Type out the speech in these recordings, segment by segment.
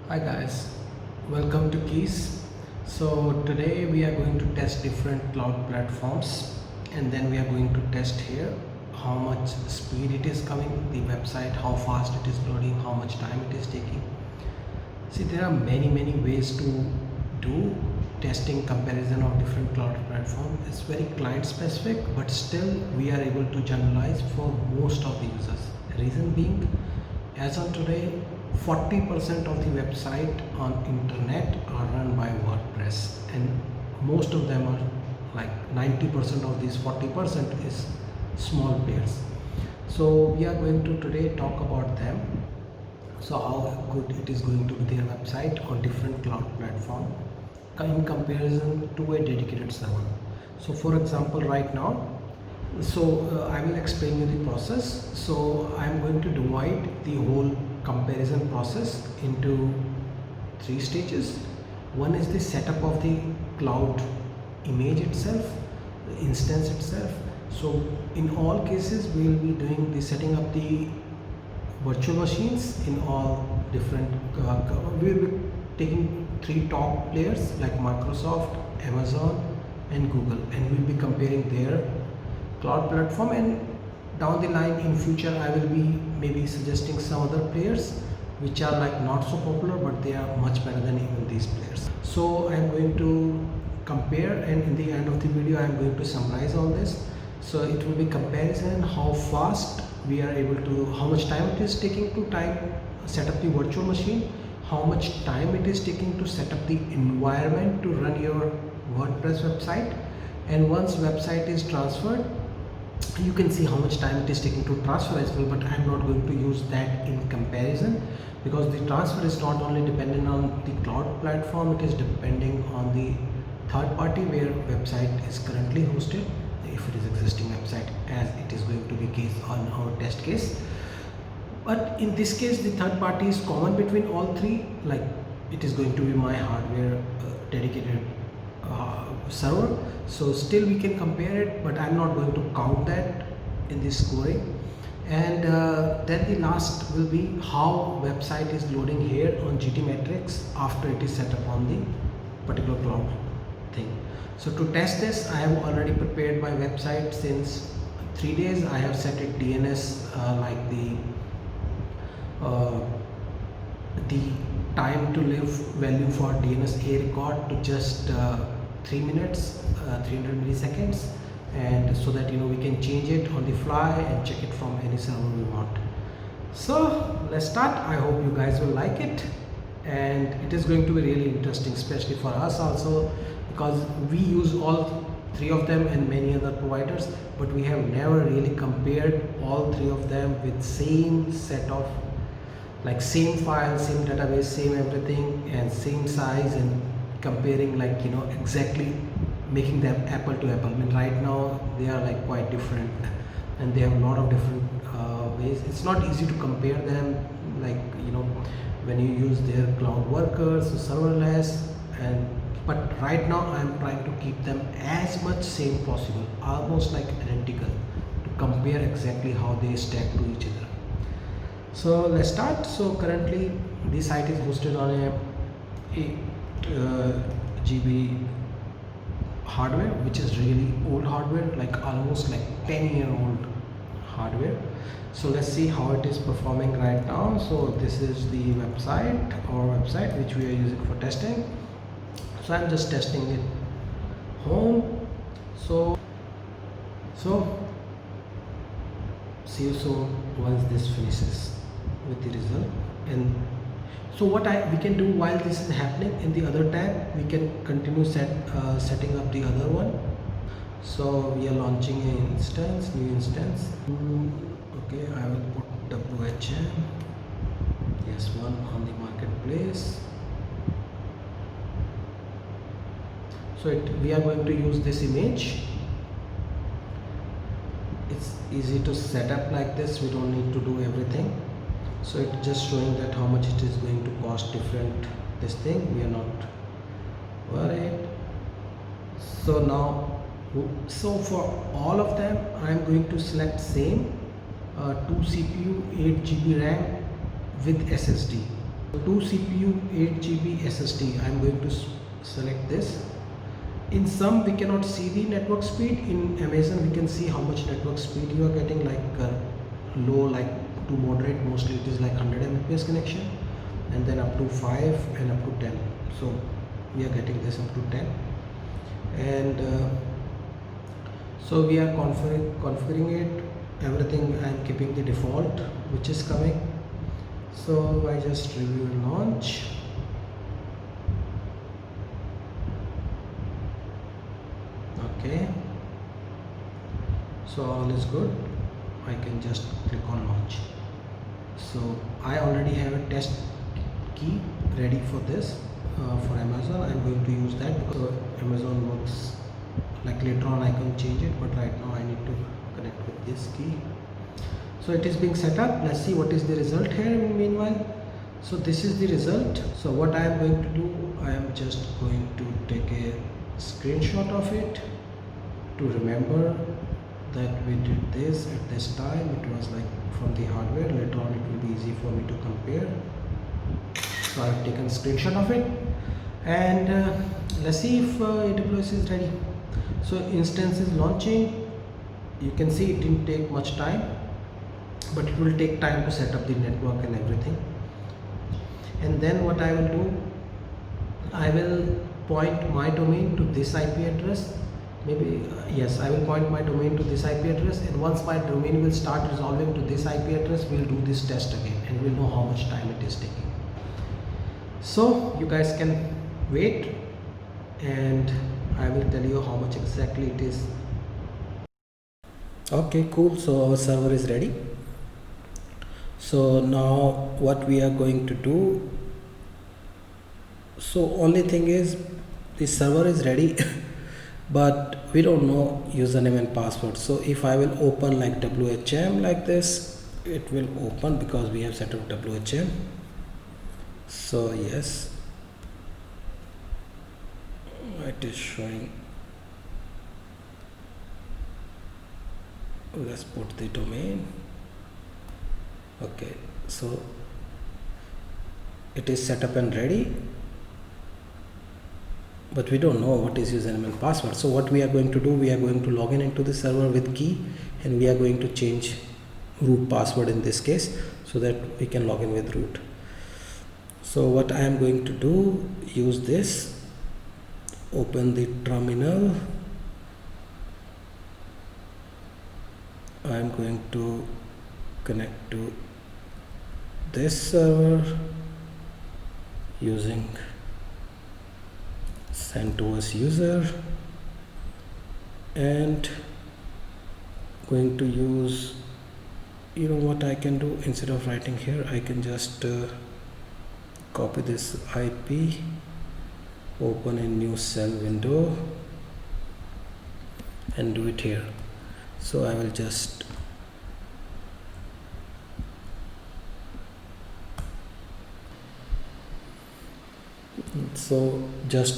Hi guys, welcome to Keys. So today we are going to test different cloud platforms, and then we are going to test here how much speed it is coming, the website, how fast it is loading, how much time it is taking. See, there are many ways to do testing comparison of different cloud platform. It's very client specific, but still we are able to generalize for most of the users. Reason being, as on today, 40% of the website on internet are run by WordPress, and most of them are like 90% of these 40% is small players. So we are going to today talk about them. So how good it is going to be their website on different cloud platform in comparison to a dedicated server. So for example, right now, I will explain you the process. So I am going to divide the whole comparison process into three stages. One is the setup of the cloud image itself, the instance itself. So in all cases we will be doing the setting up the virtual machines in all different we will be taking three top players like Microsoft, Amazon and Google, and we will be comparing their cloud platform, and down the line in future I will be maybe suggesting some other players which are like not so popular, but they are much better than even these players. So I am going to compare, and in the end of the video I am going to summarize all this. So it will be comparison, how fast we are able to, how much time it is taking to set up the virtual machine, how much time it is taking to set up the environment to run your WordPress website, and once website is transferred, you can see how much time it is taking to transfer as well. But I am not going to use that in comparison, because the transfer is not only dependent on the cloud platform, it is depending on the third party where website is currently hosted, if it is existing website, as it is going to be case on our test case. But in this case the third party is common between all three, like it is going to be my hardware dedicated server. So still we can compare it, but I'm not going to count that in this scoring. And then the last will be how website is loading here on GT metrics after it is set up on the particular cloud thing. So to test this, I have already prepared my website since 3 days. I have set it DNS like the time to live value for DNS A record to just 3 minutes, 300 milliseconds, and so that we can change it on the fly and check it from any server we want. So let's start. I hope you guys will like it, and it is going to be really interesting, especially for us also, because we use all three of them and many other providers, but we have never really compared all three of them with same set of, like same file, same database, same everything, and same size, and comparing exactly making them apple to apple. I mean, right now they are like quite different, and they have a lot of different ways. It's not easy to compare them, like when you use their cloud workers, serverless, but right now I am trying to keep them as much same possible, almost like identical, to compare exactly how they stack to each other. So let's start. So currently the site is hosted on a 8 GB hardware, which is really old hardware, like almost like 10-year-old hardware. So let's see how it is performing right now. So this is the website, our website, which we are using for testing. So I'm just testing it home. So see you soon once this finishes with the result. And so what we can do while this is happening, in the other tab we can continue setting up the other one. So we are launching an instance, new instance. Okay, I will put WHM, yes, one on the marketplace. So we are going to use this image. It's easy to set up like this, we don't need to do everything. So it's just showing that how much it is going to cost different this thing. We are not worried. So now, so for all of them I am going to select same 2 CPU 8 GB RAM with SSD. 2 CPU 8 GB SSD. I'm going to select this. In some we cannot see the network speed. In Amazon we can see how much network speed you are getting, like low, like to moderate, mostly it is like 100 Mbps connection, and then up to 5 and up to 10. So we are getting this up to 10, and so we are configuring it, everything. I am keeping the default which is coming. So I just review and launch. Okay, so all is good. I can just click on launch. So I already have a test key ready for this for Amazon. I'm going to use that because Amazon works, like later on I can change it, but right now I need to connect with this key. So it is being set up. Let's see what is the result here meanwhile. So this is the result. So what I am going to do, I am just going to take a screenshot of it to remember that we did this at this time. It was like from the hardware. Later on it will be easy for me to compare. So I have taken a screenshot of it, and let's see if AWS is ready. So instance is launching. You can see it didn't take much time, but it will take time to set up the network and everything. And then what I will do, I will point my domain to this IP address. Maybe yes, I will point my domain to this IP address, and once my domain will start resolving to this IP address, we'll do this test again and we'll know how much time it is taking. So you guys can wait and I will tell you how much exactly it is. Okay, cool. So our server is ready. So now what we are going to do, so only thing is the server is ready but we don't know username and password. So if I will open like WHM like this, it will open because we have set up WHM. So yes, it is showing. Let's put the domain. Okay, so it is set up and ready, but we don't know what is username and password. So what we are going to do, we are going to log in into the server with key, and we are going to change root password in this case so that we can log in with root. So what I am going to do, use this, open the terminal. I am going to connect to this server using CentOS user, and going to use, you know what I can do, instead of writing here, I can just copy this IP, open a new cell window and do it here. So I will just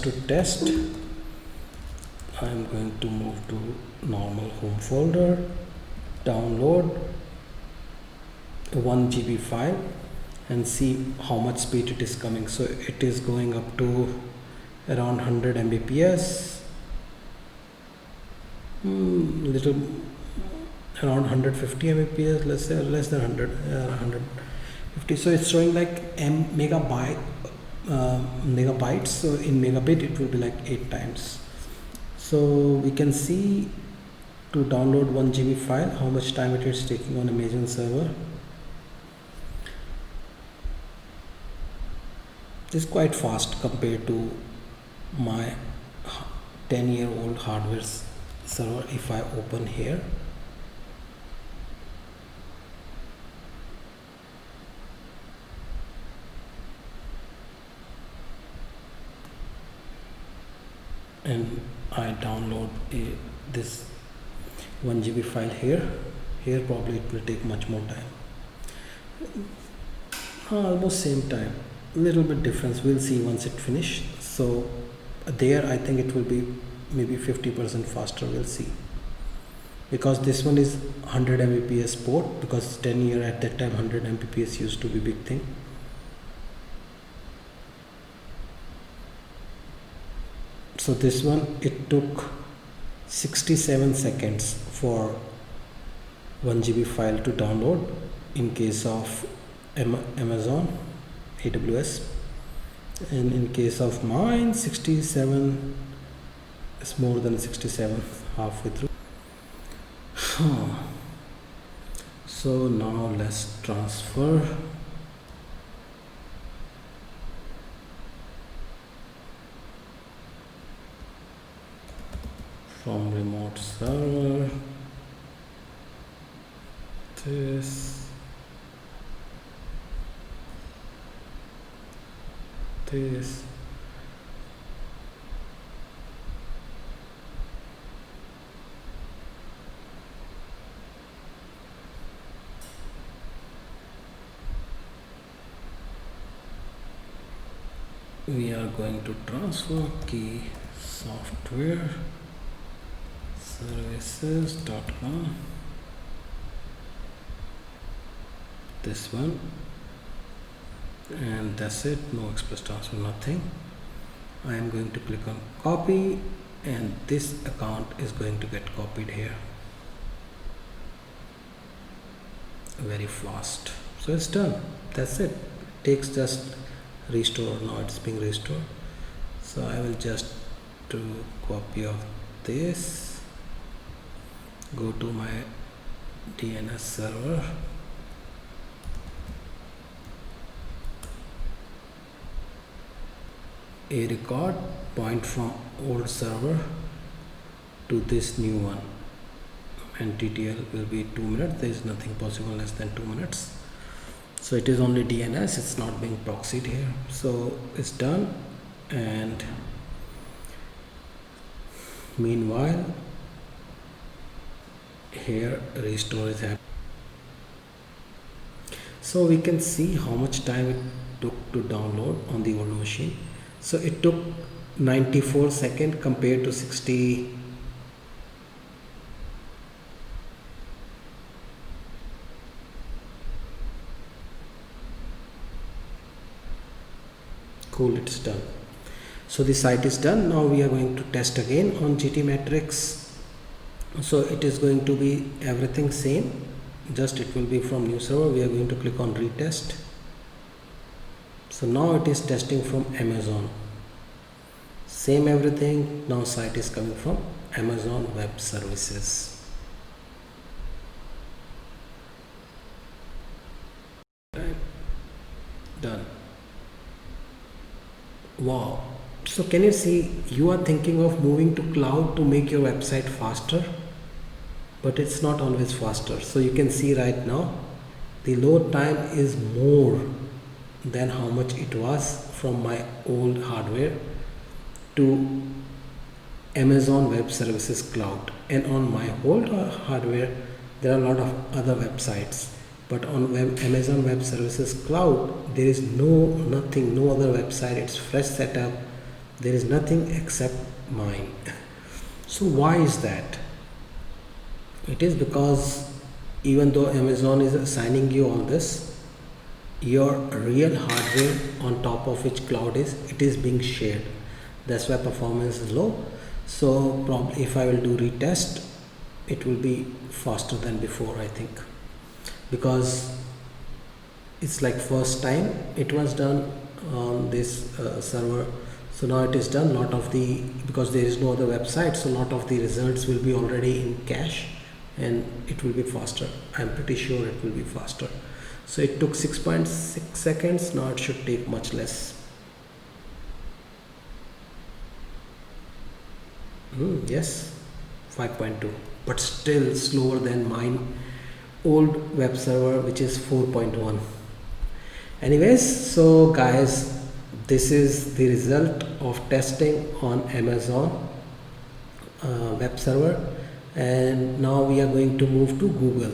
to test, I am going to move to normal home folder, download 1 GB file and see how much speed it is coming. So it is going up to around 100 Mbps, little around 150 Mbps, let's say, less than 100, 150. So it's showing like megabytes. So in megabit it will be like 8 times. So we can see to download 1 GB file how much time it is taking on Amazon server. It's quite fast compared to my 10-year-old hardware server. If I open here, and I download this 1 GB file here probably it will take much more time, almost same time, little bit difference, we'll see once it finish. So there I think it will be maybe 50% faster, we'll see, because this one is 100 Mbps port, because 10 year at that time 100 Mbps used to be big thing. So this one, it took 67 seconds for 1 GB file to download in case of Amazon AWS, and in case of mine 67 is more than 67, halfway through. So now let's transfer. From remote server, this, we are going to transfer key software services.com, this one, and that's it. No express transfer, nothing. I am going to click on copy, and this account is going to get copied here very fast. So it's done. That's it. Takes just restore. Now it's being restored. So I will just do copy of this, go to my DNS server, a record, point from old server to this new one, and TTL will be 2 minutes. There is nothing possible less than 2 minutes. So it is only DNS, it's not being proxied here. So it's done, and meanwhile here restore is happening. So we can see how much time it took to download on the old machine. So it took 94 seconds compared to 60. Cool, it's done. So the site is done. Now we are going to test again on GT Matrix. So it is going to be everything same, just it will be from new server. We are going to click on retest. So now it is testing from Amazon, same everything. Now site is coming from Amazon Web Services. Done. Wow. So can you see, you are thinking of moving to cloud to make your website faster, but it's not always faster. So you can see right now the load time is more than how much it was from my old hardware to Amazon Web Services Cloud. And on my old hardware there are a lot of other websites, but on Amazon Web Services Cloud there is no other website. It's fresh setup. There is nothing except mine. So why is that? It is because even though Amazon is assigning you all this, your real hardware on top of which cloud is, it is being shared. That's why performance is low. So probably if I will do retest, it will be faster than before, I think, because it's like first time it was done on this server. So now it is done. Lot of the, because there is no other website, so lot of the results will be already in cache and it will be faster. I'm pretty sure it will be faster. So it took 6.6 seconds. Now it should take much less. Yes, 5.2, but still slower than mine old web server, which is 4.1. Anyways, so guys, this is the result of testing on Amazon web server, and now we are going to move to Google.